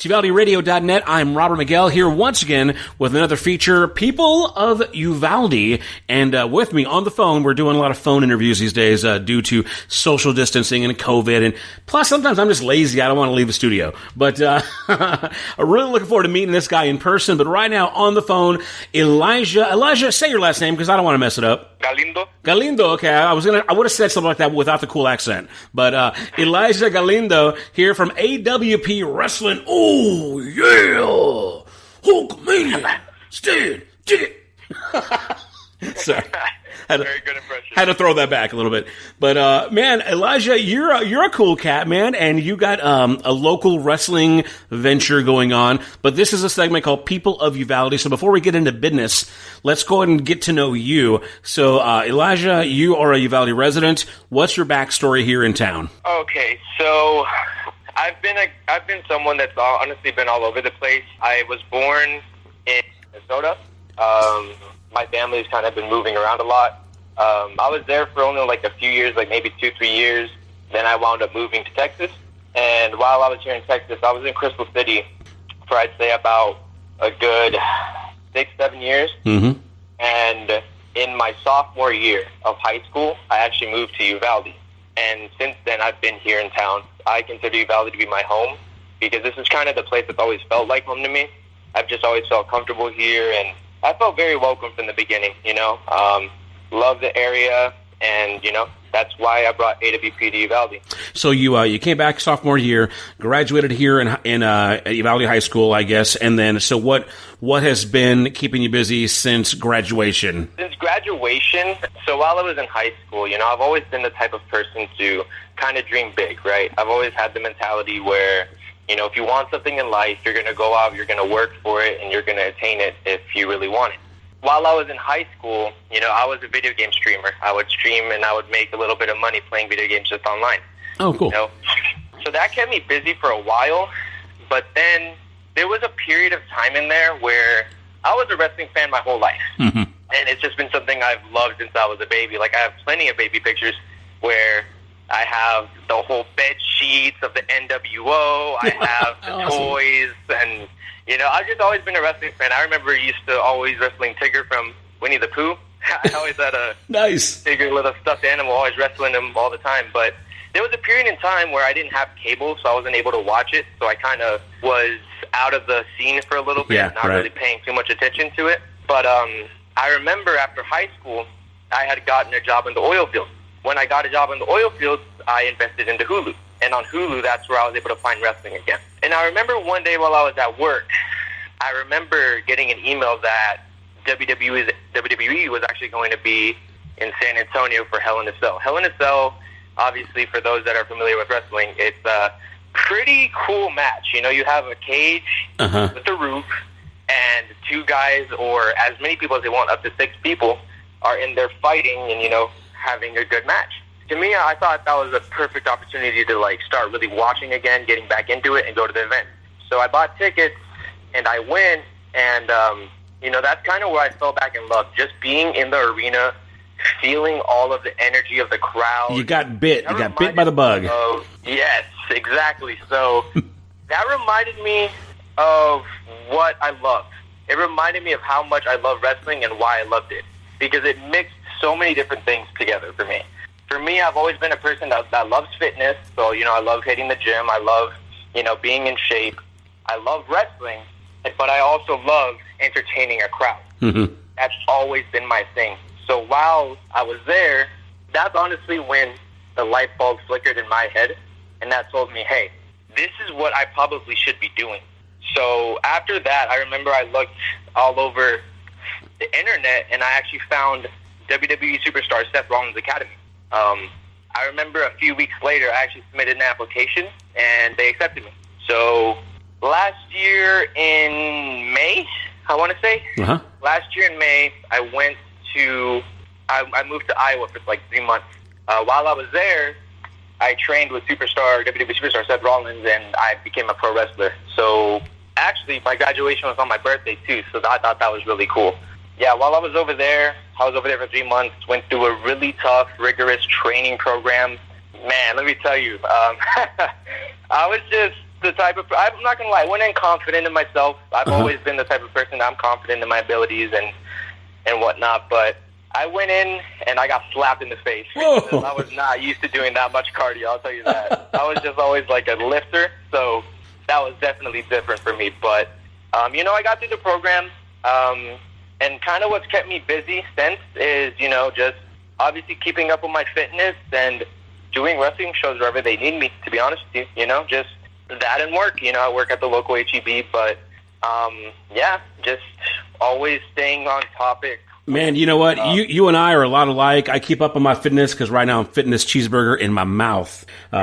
TuvaldeRadio.net. I'm Robert Miguel here once again with another feature, People of Uvalde. And with me on the phone, we're doing a lot of phone interviews these days due to social distancing and COVID. And plus, sometimes I'm just lazy. I don't want to leave the studio. But I'm really looking forward to meeting this guy in person. But right now on the phone, Elijah, say your last name because I don't want to mess it up. Galindo, okay. I would have said something like that without the cool accent. But Elijah Galindo here from AWP Wrestling. Oh, yeah! Hulkamania! Stan! Sorry. Very good impression. Had to throw that back a little bit. But, man, Elijah, you're a cool cat, man, and you got a local wrestling venture going on. But this is a segment called People of Uvalde. So before we get into business, let's go ahead and get to know you. So, Elijah, you are a Uvalde resident. What's your backstory here in town? Okay, so I've been someone that's honestly been all over the place. I was born in Minnesota. My family's kind of been moving around a lot. I was there for only like a few years, like maybe 2-3 years. Then I wound up moving to Texas. And while I was here in Texas, I was in Crystal City for I'd say about a good 6-7 years. Mm-hmm. And in my sophomore year of high school, I actually moved to Uvalde. And since then, I've been here in town. I consider Uvalde to be my home because this is kind of the place that's always felt like home to me. I've just always felt comfortable here, and I felt very welcome from the beginning, you know. Love the area, and, you know, that's why I brought AWP to Uvalde. So you came back sophomore year, graduated here in at Uvalde High School, I guess, and then so what has been keeping you busy since graduation? Since graduation, so while I was in high school, you know, I've always been the type of person to kind of dream big, right? I've always had the mentality where, you know, if you want something in life, you're going to go out, you're going to work for it, and you're going to attain it if you really want it. While I was in high school, you know, I was a video game streamer. I would stream and I would make a little bit of money playing video games just online. Oh, cool. You know? So that kept me busy for a while, but then there was a period of time in there where I was a wrestling fan my whole life. Mm-hmm. And it's just been something I've loved since I was a baby. Like, I have plenty of baby pictures where I have the whole bed sheets of the NWO. I have the awesome. toys, and, you know, I've just always been a wrestling fan. I remember used to always wrestling Tigger from Winnie the Pooh. I always had a nice Tigger little stuffed animal, always wrestling him all the time. But there was a period in time where I didn't have cable, so I wasn't able to watch it. So I kind of was out of the scene for a little bit, not really paying too much attention to it. But I remember after high school, I had gotten a job in the oil field. When I got a job in the oil fields, I invested into Hulu. And on Hulu, that's where I was able to find wrestling again. And I remember one day while I was at work, I remember getting an email that WWE was actually going to be in San Antonio for Hell in a Cell. Hell in a Cell, obviously, for those that are familiar with wrestling, it's a pretty cool match. You know, you have a cage with a roof, and two guys, or as many people as they want, up to 6 people, are in there fighting and, you know, having a good match. To me, I thought that was a perfect opportunity to, like, start really watching again, getting back into it, and go to the event. So I bought tickets, and I went, and, you know, that's kind of where I fell back in love. Just being in the arena, feeling all of the energy of the crowd. You got bit. You got bit by the bug. Yes, exactly. So that reminded me of what I loved. It reminded me of how much I love wrestling and why I loved it, because it mixed so many different things together for me. For me, I've always been a person that loves fitness. So, you know, I love hitting the gym. I love, you know, being in shape. I love wrestling, but I also love entertaining a crowd. Mm-hmm. That's always been my thing. So while I was there, that's honestly when the light bulb flickered in my head, and that told me, hey, this is what I probably should be doing. So after that, I remember I looked all over the internet, and I actually found WWE superstar Seth Rollins Academy. I remember a few weeks later, I actually submitted an application, and they accepted me. So last year in May, I want to say, last year in May, I moved to Iowa for like 3 months. While I was there, I trained with WWE superstar Seth Rollins, and I became a pro wrestler. So actually, my graduation was on my birthday too, so I thought that was really cool. Yeah, while I was over there for 3 months, went through a really tough, rigorous training program. Man, let me tell you, I was just the type of, I'm not going to lie, I went in confident in myself. I've always been the type of person that I'm confident in my abilities and whatnot, but I went in and I got slapped in the face. I was not used to doing that much cardio, I'll tell you that. I was just always like a lifter, so that was definitely different for me. But, you know, I got through the program, and kind of what's kept me busy since is, you know, just obviously keeping up with my fitness and doing wrestling shows wherever they need me, to be honest with you, you know, just that and work. You know, I work at the local HEB, but, yeah, just always staying on topic. Man, you know what? You and I are a lot alike. I keep up on my fitness because right now I'm fitting this cheeseburger in my mouth. You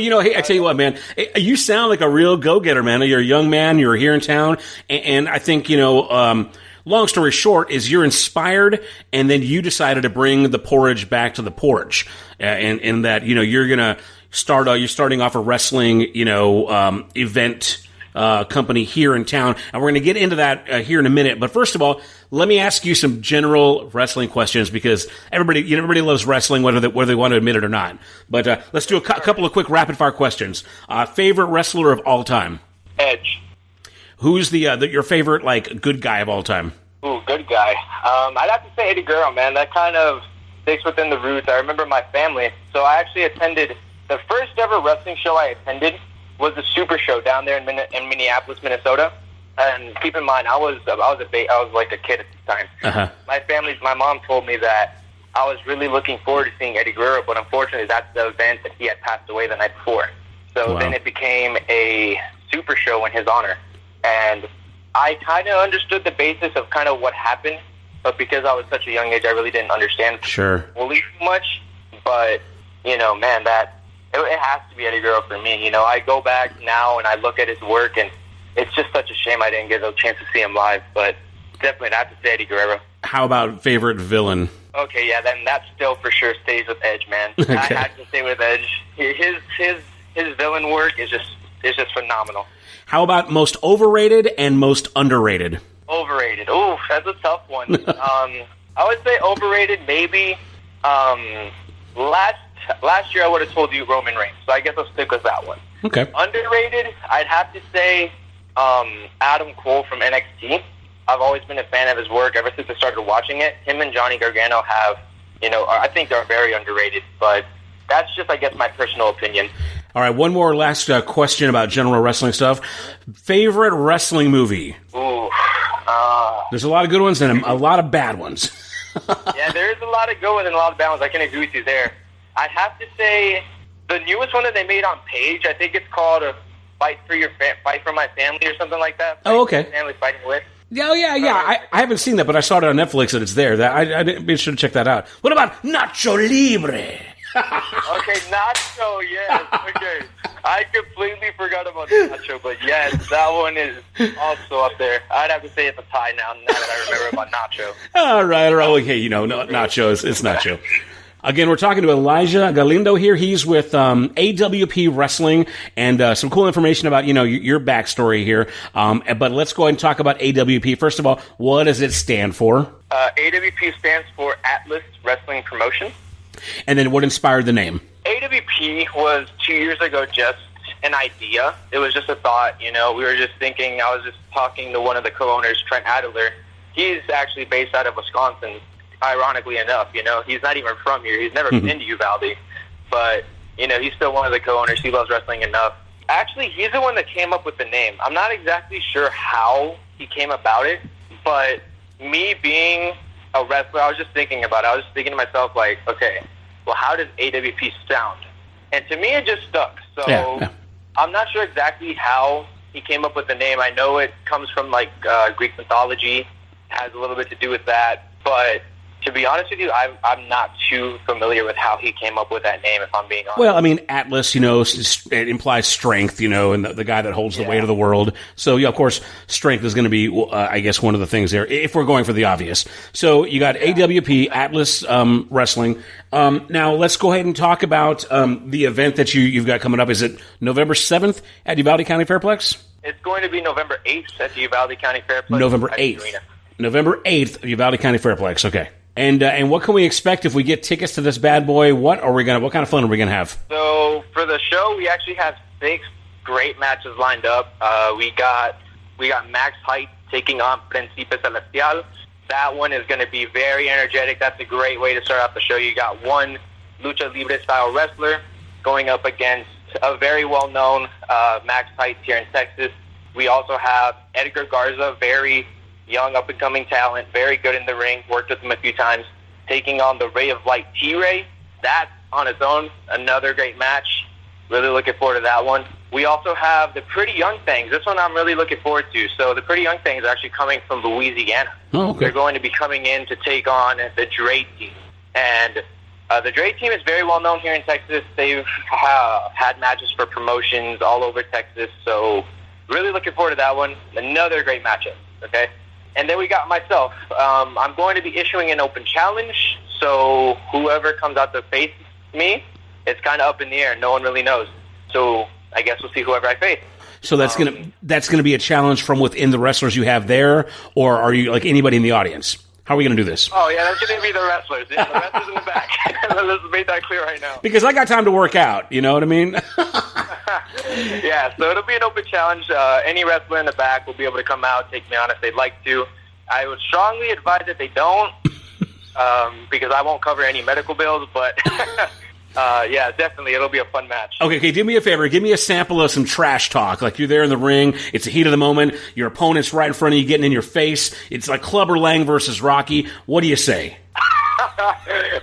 know, hey, I tell you what, man, you sound like a real go-getter, man. You're a young man. You're here in town. And I think, you know, long story short is you're inspired and then you decided to bring the porridge back to the porch. And that, you know, you're starting off a wrestling, you know, event company here in town, and we're going to get into that here in a minute. But first of all, let me ask you some general wrestling questions because everybody loves wrestling, whether they want to admit it or not. But let's do a couple of quick rapid fire questions. Favorite wrestler of all time? Edge. Who's your favorite like good guy of all time? Ooh, good guy. I'd have to say Eddie Guerrero, man. That kind of sticks within the roots. I remember my family. So I actually attended the first ever wrestling show I attended. Was the Super Show down there in Minneapolis, Minnesota. And keep in mind, I was like a kid at the time. Uh-huh. My mom told me that I was really looking forward to seeing Eddie Guerrero, but unfortunately, that's the event that he had passed away the night before. So Then it became a Super Show in his honor, and I kind of understood the basis of kind of what happened, but because I was such a young age, I really didn't understand fully too much. But you know, man, it has to be Eddie Guerrero for me. You know, I go back now and I look at his work, and it's just such a shame I didn't get a chance to see him live. But definitely, I have to say Eddie Guerrero. How about favorite villain? Okay, yeah, then that still for sure stays with Edge, man. Okay. I had to stay with Edge. His villain work is just phenomenal. How about most overrated and most underrated? Overrated. Ooh, that's a tough one. I would say overrated maybe. Last year I would have told you Roman Reigns, so I guess I'll stick with that one. Okay. Underrated, I'd have to say Adam Cole from NXT. I've always been a fan of his work ever since I started watching it. Him and Johnny Gargano have, you know, I think they're very underrated, but that's just, I guess, my personal opinion. All right, one more last question about general wrestling stuff. Favorite wrestling movie? Ooh. There's a lot of good ones and a lot of bad ones. Yeah, there is a lot of good ones and a lot of bad ones. I can agree with you there. I'd have to say the newest one that they made on Page, I think it's called Fight for My Family or something like that. Oh, okay. Family Fighting With. Yeah, I haven't seen that, but I saw it on Netflix and it's there. I should have checked that out. What about Nacho Libre? Okay, Nacho, yes. Okay. I completely forgot about Nacho, but yes, that one is also up there. I'd have to say it's a tie now that I remember about Nacho. All right. Okay, you know, Nacho, it's Nacho. Again, we're talking to Elijah Galindo here. He's with AWP Wrestling, and some cool information about, you know, your backstory here. But let's go ahead and talk about AWP. First of all, what does it stand for? AWP stands for Atlas Wrestling Promotion. And then what inspired the name? AWP was 2 years ago just an idea. It was just a thought, you know. We were just thinking, I was just talking to one of the co-owners, Trent Adler. He's actually based out of Wisconsin. Ironically enough, you know, he's not even from here. He's never been to Uvalde, but, you know, he's still one of the co-owners. He loves wrestling enough. Actually, he's the one that came up with the name. I'm not exactly sure how he came about it, but me being a wrestler, I was just thinking about it. I was just thinking to myself, like, okay, well, how does AWP sound? And to me, it just stuck. So yeah. I'm not sure exactly how he came up with the name. I know it comes from, like, Greek mythology. It has a little bit to do with that, but to be honest with you, I'm not too familiar with how he came up with that name, if I'm being honest. Well, I mean, Atlas, you know, it implies strength, you know, and the guy that holds the weight of the world. So, yeah, of course, strength is going to be, I guess, one of the things there, if we're going for the obvious. So you got AWP, Atlas Wrestling. Now, let's go ahead and talk about the event that you've got coming up. Is it November 7th at Uvalde County Fairplex? It's going to be November 8th at the Uvalde County Fairplex. November 8th. November 8th at Uvalde County Fairplex, okay. And what can we expect if we get tickets to this bad boy? What kind of fun are we gonna have? So for the show, we actually have 6 great matches lined up. We got Max Height taking on Principe Celestial. That one is going to be very energetic. That's a great way to start off the show. You got one Lucha Libre style wrestler going up against a very well-known Max Height here in Texas. We also have Edgar Garza, very young up-and-coming talent, very good in the ring, worked with him a few times, taking on the Ray of Light T-Ray. That, on its own, another great match. Really looking forward to that one. We also have the Pretty Young Things. This one I'm really looking forward to. So the Pretty Young Things are actually coming from Louisiana. Oh, okay. They're going to be coming in to take on the Dre team. And the Dre team is very well known here in Texas. They've had matches for promotions all over Texas. So really looking forward to that one. Another great matchup, okay? And then we got myself. I'm going to be issuing an open challenge. So whoever comes out to face me, it's kind of up in the air. No one really knows. So I guess we'll see whoever I face. So that's gonna be a challenge from within the wrestlers you have there, or are you like anybody in the audience? How are we gonna do this? Oh yeah, that's gonna be the wrestlers. Yeah, the wrestlers in the back. Let's make that clear right now. Because I got time to work out. You know what I mean? Yeah. So it'll be an open challenge. Any wrestler in the back will be able to come out, take me on if they'd like to. I would strongly advise that they don't, because I won't cover any medical bills. But yeah, definitely, it'll be a fun match. Okay, do me a favor. Give me a sample of some trash talk. Like you're there in the ring. It's the heat of the moment. Your opponent's right in front of you, getting in your face. It's like Clubber Lang versus Rocky. What do you say?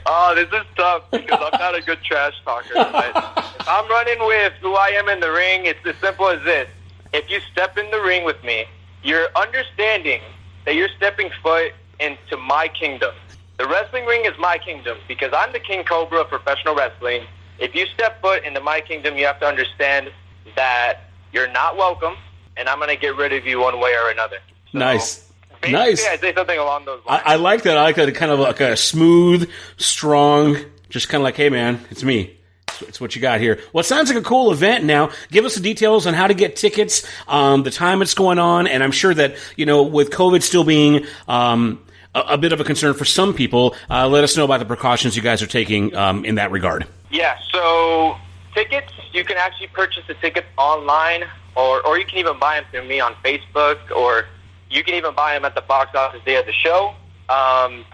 Oh, this is tough because I'm not a good trash talker. But if I'm running with who I am in the ring, it's as simple as this. If you step in the ring with me, you're understanding that you're stepping foot into my kingdom. The wrestling ring is my kingdom because I'm the King Cobra of professional wrestling. If you step foot into my kingdom, you have to understand that you're not welcome, and I'm going to get rid of you one way or another. So, nice. Nice. I'd say something along those lines. I like that. I like that. Kind of like a smooth, strong, just kind of like, hey, man, it's me. It's what you got here. Well, it sounds like a cool event now. Give us the details on how to get tickets, the time it's going on, and I'm sure that, with COVID still being a bit of a concern for some people, let us know about the precautions you guys are taking in that regard. Yeah, so tickets, you can actually purchase the tickets online, or you can even buy them through me on Facebook, or you can even buy them at the box office day of the show.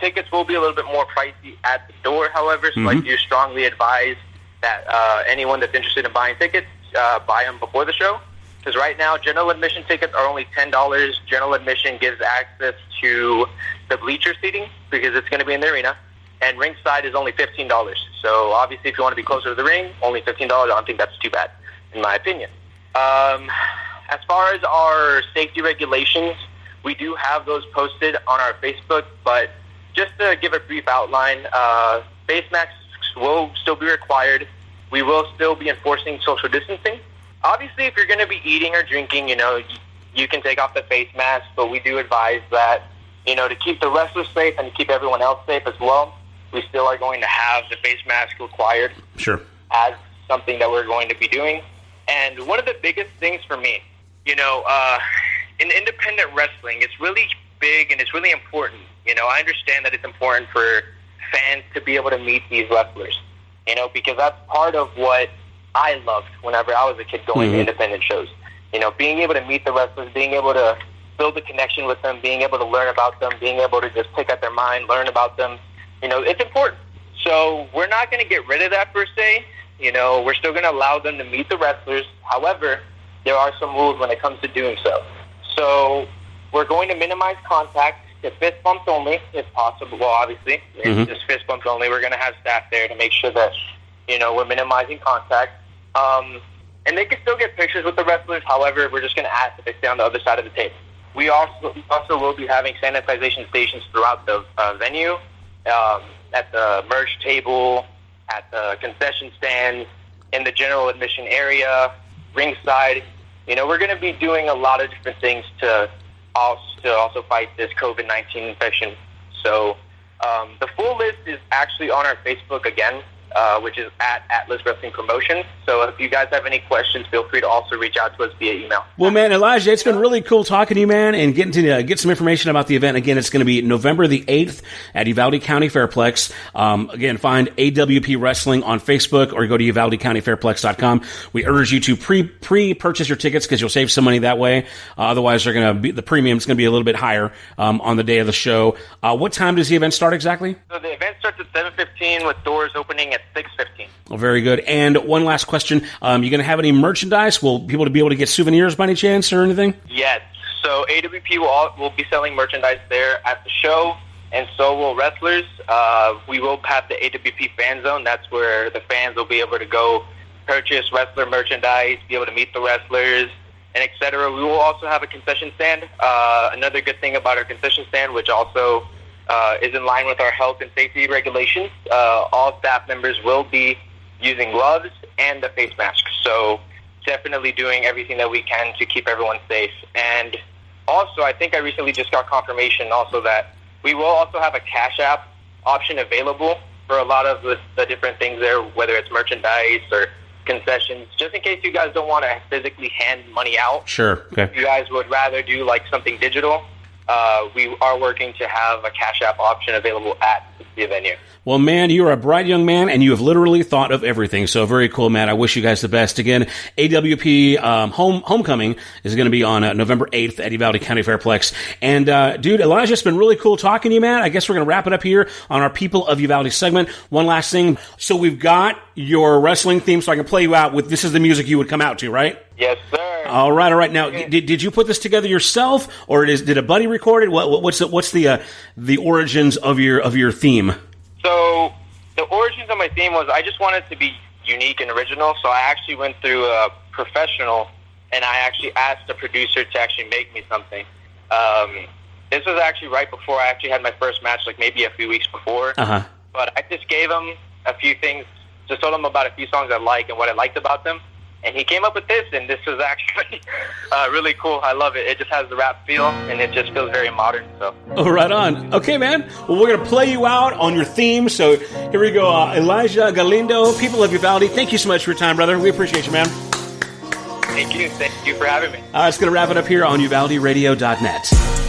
Tickets will be a little bit more pricey at the door, however, so I do strongly advise that anyone that's interested in buying tickets, buy them before the show. Because right now, general admission tickets are only $10. General admission gives access to the bleacher seating because it's going to be in the arena. And ringside is only $15. So obviously, if you want to be closer to the ring, only $15. I don't think that's too bad, in my opinion. As far as our safety regulations, we do have those posted on our Facebook. But just to give a brief outline, face masks will still be required. We will still be enforcing social distancing. Obviously, if you're going to be eating or drinking, you can take off the face mask, but we do advise that, to keep the wrestlers safe and to keep everyone else safe as well, we still are going to have the face mask required. Sure. As something that we're going to be doing. And one of the biggest things for me, in independent wrestling, it's really big and it's really important. I understand that it's important for fans to be able to meet these wrestlers, because that's part of what I loved whenever I was a kid going to independent shows. Being able to meet the wrestlers, being able to build a connection with them, being able to learn about them, being able to just pick at their mind, learn about them, it's important. So we're not going to get rid of that per se. We're still going to allow them to meet the wrestlers. However, there are some rules when it comes to doing so. So we're going to minimize contact to fist bumps only, if possible. Well, obviously, it's just fist bumps only. We're going to have staff there to make sure that, we're minimizing contact. And they can still get pictures with the wrestlers. However, we're just going to ask that they stay on the other side of the table. We also will be having sanitization stations throughout the venue, at the merch table, at the concession stands, in the general admission area, ringside. We're going to be doing a lot of different things to also fight this COVID-19 infection. So the full list is actually on our Facebook again. which is at Atlas Wrestling Promotions. So if you guys have any questions, feel free to also reach out to us via email. Well, man, Elijah, it's been really cool talking to you, man, and getting to get some information about the event. Again, it's going to be November the 8th at Uvalde County Fairplex. Again, find AWP Wrestling on Facebook or go to UvaldeCountyFairplex.com. We urge you to pre-purchase your tickets because you'll save some money that way. Otherwise, they're going to be, the premium's going to be a little bit higher on the day of the show. What time does the event start exactly? So the event starts at 7:15 with doors opening at 6:15. Well, very good. And one last question. You going to have any merchandise? Will people be able to get souvenirs by any chance or anything? Yes. So AWP will be selling merchandise there at the show, and so will wrestlers. We will have the AWP Fan Zone. That's where the fans will be able to go purchase wrestler merchandise, be able to meet the wrestlers, and et cetera. We will also have a concession stand. Another good thing about our concession stand, which also is in line with our health and safety regulations, all staff members will be using gloves and the face masks. So definitely doing everything that we can to keep everyone safe. And also, I think I recently just got confirmation also that we will also have a Cash App option available for a lot of the different things there, whether it's merchandise or concessions, just in case you guys don't want to physically hand money out. Sure. Okay. If you guys would rather do like something digital, we are working to have a Cash App option available at the venue. Well, man, you are a bright young man, and you have literally thought of everything. So very cool, man. I wish you guys the best. Again, AWP Homecoming is going to be on November 8th at Uvalde County Fairplex. And, dude, Elijah, it's been really cool talking to you, man. I guess we're going to wrap it up here on our People of Uvalde segment. One last thing. So we've got your wrestling theme, so I can play you out with this is the music you would come out to, right? Yes, sir. All right. Now, did you put this together yourself, or did a buddy record it? What's the origins of your theme? So the origins of my theme was I just wanted to be unique and original. So I actually went through a professional, and I actually asked the producer to actually make me something. This was actually right before I actually had my first match, like maybe a few weeks before. Uh-huh. But I just gave him a few things, just told him about a few songs I like and what I liked about them. And he came up with this, and this was actually really cool. I love it. It just has the rap feel, and it just feels very modern. So. Oh, right on. Okay, man. Well, we're going to play you out on your theme. So here we go. Elijah Galindo, People of Uvalde, thank you so much for your time, brother. We appreciate you, man. Thank you. Thank you for having me. It's going to wrap it up here on UvaldeRadio.net.